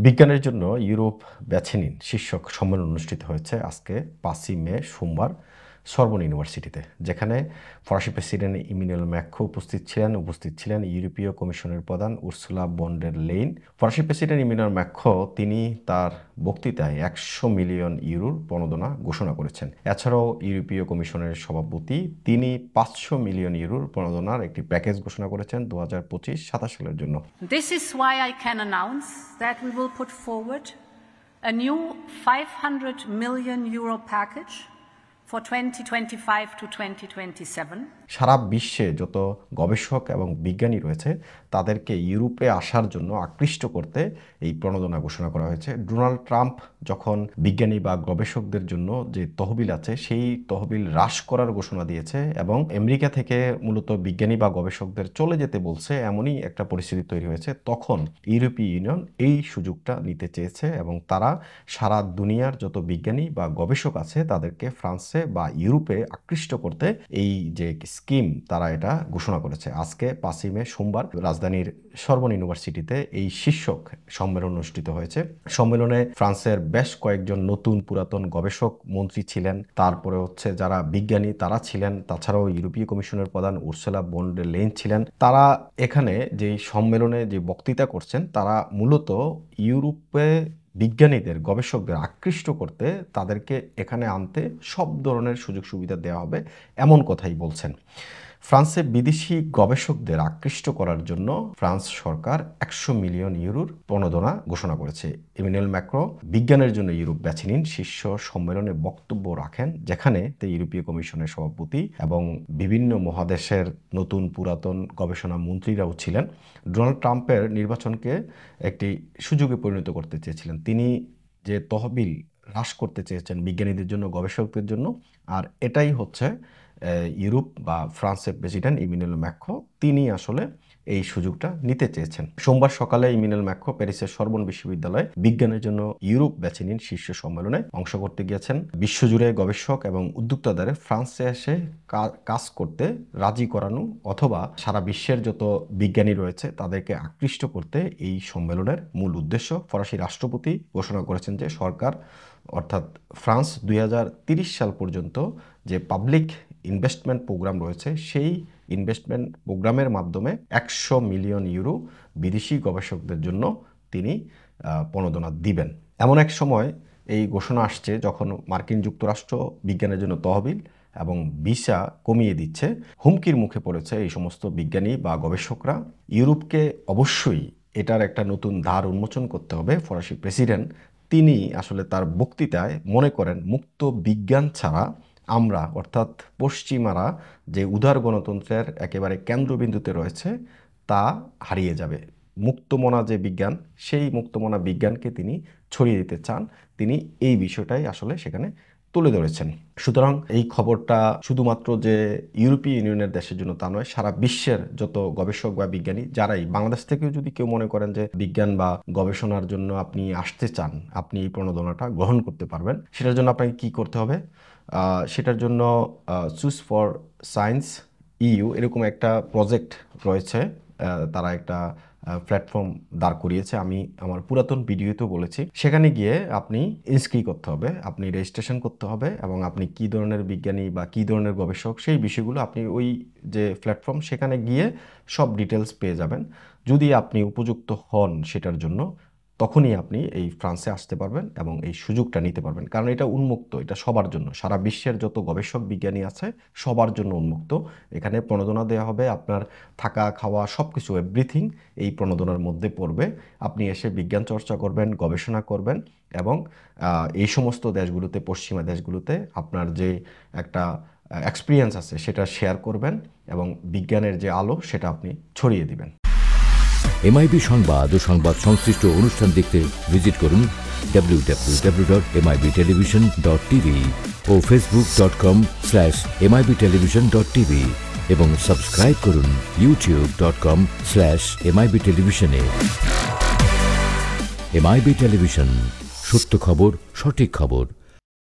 বিজ্ঞানের জন্য ইউরোপ বেছে নিন শীর্ষক সম্মেলন অনুষ্ঠিত হয়েছে আজকে 5ই মে সোমবার সরবন ইউনিভার্সিটিতে, যেখানে ফরাসি প্রেসিডেন্ট ইমানুয়েল ম্যাক্রো উপস্থিত ছিলেন ইউরোপীয় কমিশনের প্রধান উর্সুলা ভন ডের লেইন। ফরাসি প্রেসিডেন্ট ইমানুয়েল ম্যাক্রো তিনি তার বক্তৃতায় 100 মিলিয়ন ইউরোর প্রণোদনা ঘোষণা করেছেন। এছাড়াও ইউরোপীয় কমিশনের সভাপতি তিনি 500 মিলিয়ন ইউরোর প্রণোদনার একটি প্যাকেজ ঘোষণা করেছেন 2025-27 সালের জন্য। This is why I can announce that we will put forward a new 500 million euro package for 2025 to 2027. সারা বিশ্বে যত গবেষক এবং বিজ্ঞানী রয়েছে তাদেরকে ইউরোপে আসার জন্য আকৃষ্ট করতে এই প্রণোদনা ঘোষণা করা হয়েছে। ডোনাল্ড ট্রাম্প যখন বিজ্ঞানী বা গবেষকদের জন্য যে তহবিল আছে সেই তহবিল হ্রাস করার ঘোষণা দিয়েছে এবং আমেরিকা থেকে মূলত বিজ্ঞানী বা গবেষকদের চলে যেতে বলছে, এমনই একটা পরিস্থিতি তৈরি হয়েছে। তখন ইউরোপীয় ইউনিয়ন এই সুযোগটা নিতে চেয়েছে এবং তারা সারা দুনিয়ার যত বিজ্ঞানী বা গবেষক আছে তাদেরকে ফ্রান্সে বা ইউরোপে আকৃষ্ট করতে এই যে স্কিম তারা এটা ঘোষণা করেছে। আজকে 5ই মে সোমবার রাজধানীর সরবন ইউনিভার্সিটিতে এই শীর্ষক সম্মেলন অনুষ্ঠিত হয়েছে। সম্মেলনে ফ্রান্সের বেশ কয়েকজন নতুন পুরাতন গবেষক মন্ত্রী ছিলেন, তারপরে যারা বিজ্ঞানী তারা ছিলেন, তাছাড়াও ইউরোপীয় কমিশনের প্রধান উর্সুলা ভন ডের লেইন ছিলেন। তারা এখানে যে সম্মেলনে যে বক্তৃতা করছেন তারা মূলত ইউরোপে বিজ্ঞানীদের গবেষকদের আকৃষ্ট করতে তাদেরকে এখানে আনতে সব ধরনের সুযোগ সুবিধা দেওয়া হবে এমন কথাই বলছেন। ফ্রান্সে বিদেশি গবেষকদের আকৃষ্ট করার জন্য ফ্রান্স সরকার 100 মিলিয়ন ইউরোর প্রণোদনা ঘোষণা করেছে। ইমানুয়েল ম্যাক্রো বিজ্ঞানের জন্য ইউরোপ বেছে নিন শীর্ষ সম্মেলনে বক্তব্য রাখেন, যেখানে ইউরোপীয় কমিশনের সভাপতি এবং বিভিন্ন মহাদেশের নতুন পুরাতন গবেষণা মন্ত্রীরাও ছিলেন। ডোনাল্ড ট্রাম্পের নির্বাচনকে একটি সুযোগে পরিণত করতে চেয়েছিলেন। তিনি যে তহবিল হ্রাস করতে চেয়েছেন বিজ্ঞানীদের জন্য, গবেষকদের জন্য, আর এটাই ইউরোপ বা ফ্রান্সের প্রেসিডেন্ট ইমানুয়েল ম্যাক্রো তিনি আসলে এই সুযোগটা নিতে চেয়েছেন। সোমবার সকালে ইমানুয়েল ম্যাক্রো প্যারিসের সরবন বিশ্ববিদ্যালয়ে বিজ্ঞানের জন্য ইউরোপ বেছে নিন শীর্ষ সম্মেলনে অংশ করতে গিয়েছেন। বিশ্বজুড়ে গবেষক এবং উদ্যোক্তাদের ফ্রান্সে এসে কাজ করতে রাজি করানো অথবা সারা বিশ্বের যত বিজ্ঞানী রয়েছে তাদেরকে আকৃষ্ট করতে এই সম্মেলনের মূল উদ্দেশ্য। ফরাসি রাষ্ট্রপতি ঘোষণা করেছেন যে সরকার অর্থাৎ ফ্রান্স 2030 সাল পর্যন্ত যে পাবলিক ইনভেস্টমেন্ট প্রোগ্রাম রয়েছে সেই ইনভেস্টমেন্ট প্রোগ্রামের মাধ্যমে 100 মিলিয়ন ইউরো বিদেশি গবেষকদের জন্য তিনি প্রণোদনা দিবেন। এমন এক সময় এই ঘোষণা আসছে যখন মার্কিন যুক্তরাষ্ট্র বিজ্ঞানের জন্য তহবিল এবং ভিসা কমিয়ে দিচ্ছে। হুমকির মুখে পড়েছে এই সমস্ত বিজ্ঞানী বা গবেষকরা। ইউরোপকে অবশ্যই এটার একটা নতুন দ্বার উন্মোচন করতে হবে। ফরাসি প্রেসিডেন্ট তিনি আসলে তার বক্তৃতায় মনে করেন মুক্ত বিজ্ঞান ছাড়া আমরা অর্থাৎ পশ্চিমারা যে উদার গণতন্ত্রের একেবারে কেন্দ্রবিন্দুতে রয়েছে তা হারিয়ে যাবে। মুক্তমনা যে বিজ্ঞান সেই মুক্তমনা বিজ্ঞানকে তিনি ছড়িয়ে দিতে চান। তিনি এই বিষয়টাই আসলে সেখানে তুলে ধরেছেন। সুতরাং এই খবরটা শুধুমাত্র যে ইউরোপীয় ইউনিয়নের দেশের জন্য তা নয়, সারা বিশ্বের যত গবেষক বা বিজ্ঞানী যারাই বাংলাদেশ থেকেও যদি কেউ মনে করেন যে বিজ্ঞান বা গবেষণার জন্য আপনি আসতে চান, আপনি এই প্রণোদনাটা গ্রহণ করতে পারবেন। সেটার জন্য আপনাকে কি করতে হবে? সেটার জন্য চুজ ফর সায়েন্স ইউ এরকম একটা প্রজেক্ট রয়েছে, তারা একটা প্ল্যাটফর্ম দাঁড় করিয়েছে। আমি আমার পুরাতন ভিডিওতেও বলেছি, সেখানে গিয়ে আপনি ইনস্ক্রি করতে হবে, আপনি রেজিস্ট্রেশন করতে হবে এবং আপনি কী ধরনের বিজ্ঞানী বা কী ধরনের গবেষক সেই বিষয়গুলো আপনি ওই যে প্ল্যাটফর্ম সেখানে গিয়ে সব ডিটেলস পেয়ে যাবেন। যদি আপনি উপযুক্ত হন সেটার জন্য তখনই আপনি এই ফ্রান্সে আসতে পারবেন এবং এই সুযোগটা নিতে পারবেন। কারণ এটা উন্মুক্ত, এটা সবার জন্য, সারা বিশ্বের যত গবেষক বিজ্ঞানী আছে সবার জন্য উন্মুক্ত। এখানে প্রণোদনা দেওয়া হবে, আপনার থাকা খাওয়া সব কিছু এভরিথিং এই প্রণোদনার মধ্যে পড়বে। আপনি এসে বিজ্ঞান চর্চা করবেন, গবেষণা করবেন এবং এই সমস্ত দেশগুলোতে, পশ্চিমা দেশগুলোতে আপনার যে একটা এক্সপিরিয়েন্স আছে সেটা শেয়ার করবেন এবং বিজ্ঞানের যে আলো সেটা আপনি ছড়িয়ে দিবেন। এমআইবি সংবাদ ও সংবাদ সংশ্লিষ্ট অনুষ্ঠান দেখতে ভিজিট করুন www.mibtelevision.tv ও facebook.com/mibtelevision.tv এবং সাবস্ক্রাইব করুন youtube.com/mibtelevision এ। এমআইবি টেলিভিশন, সত্য খবর, সঠিক খবর।